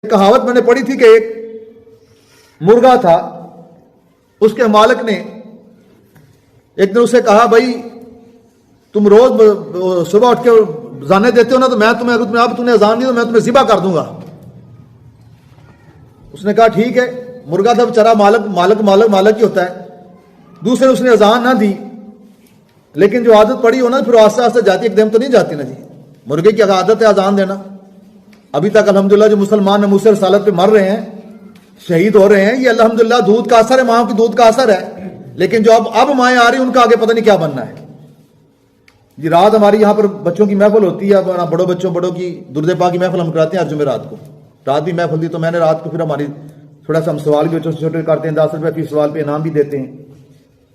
کہاوت میں نے پڑھی تھی کہ ایک مرغا تھا، اس کے مالک نے ایک دن اسے کہا بھائی تم روز صبح اٹھ کے اذانیں دیتے ہو نا، تو میں تمہیں اب تم نے اذان دی تو میں تمہیں ذبح کر دوں گا۔ اس نے کہا ٹھیک ہے، مرغا تھا بیچارہ، مالک ہی ہوتا ہے۔ دوسرے اس نے اذان نہ دی، لیکن جو عادت پڑی ہو نا پھر آہستہ آہستہ جاتی، ایک دم تو نہیں جاتی نا جی۔ مرغے کی عادت ہے اذان دینا۔ ابھی تک الحمدللہ جو مسلمان ناموس رسالت پہ مر رہے ہیں، شہید ہو رہے ہیں، یہ الحمدللہ دودھ کا اثر ہے، ماں کی دودھ کا اثر ہے۔ لیکن جو اب مائیں آ رہی ہیں ان کا آگے پتہ نہیں کیا بننا ہے جی۔ رات ہماری یہاں پر بچوں کی محفل ہوتی ہے، بڑوں کی درود پاک کی محفل ہم کراتے ہیں ہر جمعرات کو۔ رات بھی محفل دی تو میں نے رات کو پھر ہماری تھوڑا سا ہم سوال بھی بچوں سے چھوٹے کرتے ہیں، 10 روپے فی سوال پہ انعام بھی دیتے ہیں۔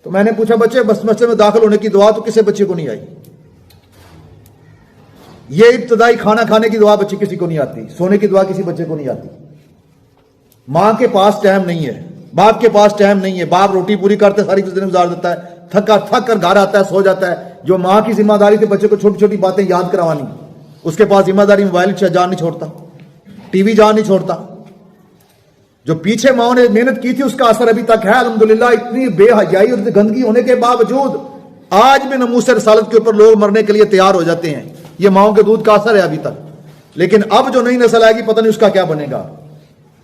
تو میں نے پوچھا بچے بس مسجد میں داخل ہونے کی دعا تو کسی بچے کو نہیں آئی؟ یہ ابتدائی کھانا کھانے کی دعا بچے کسی کو نہیں آتی، سونے کی دعا کسی بچے کو نہیں آتی۔ ماں کے پاس ٹائم نہیں ہے، باپ کے پاس ٹائم نہیں ہے، باپ روٹی پوری کرتے ساری چیزیں گزار دیتا ہے، تھک کر گھر آتا ہے، سو جاتا ہے۔ جو ماں کی ذمہ داری تھی بچے کو چھوٹی چھوٹی باتیں یاد کروانی، اس کے پاس ذمہ داری موبائل جان نہیں چھوڑتا، ٹی وی جان نہیں چھوڑتا۔ جو پیچھے ماں نے محنت کی تھی اس کا اثر ابھی تک ہے الحمدللہ۔ اتنی بے حیائی اور گندگی ہونے کے باوجود آج بھی ناموس رسالت کے اوپر لوگ مرنے کے لیے تیار ہو جاتے ہیں۔ یہ ماؤں کے دودھ کا اثر ہے ابھی تک۔ لیکن اب جو نئی نسل آئے گی پتہ نہیں اس کا کیا بنے گا۔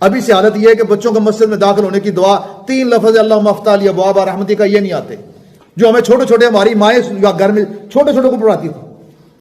ابھی سے حالت یہ ہے کہ بچوں کو مسجد میں داخل ہونے کی دعا 3 لفظ اللہم افتح لی ابواب رحمتی کا یہ نہیں آتے، جو ہمیں چھوٹے چھوٹے ہماری مائیں گھر میں چھوٹے چھوٹے کو پڑھاتی تھی۔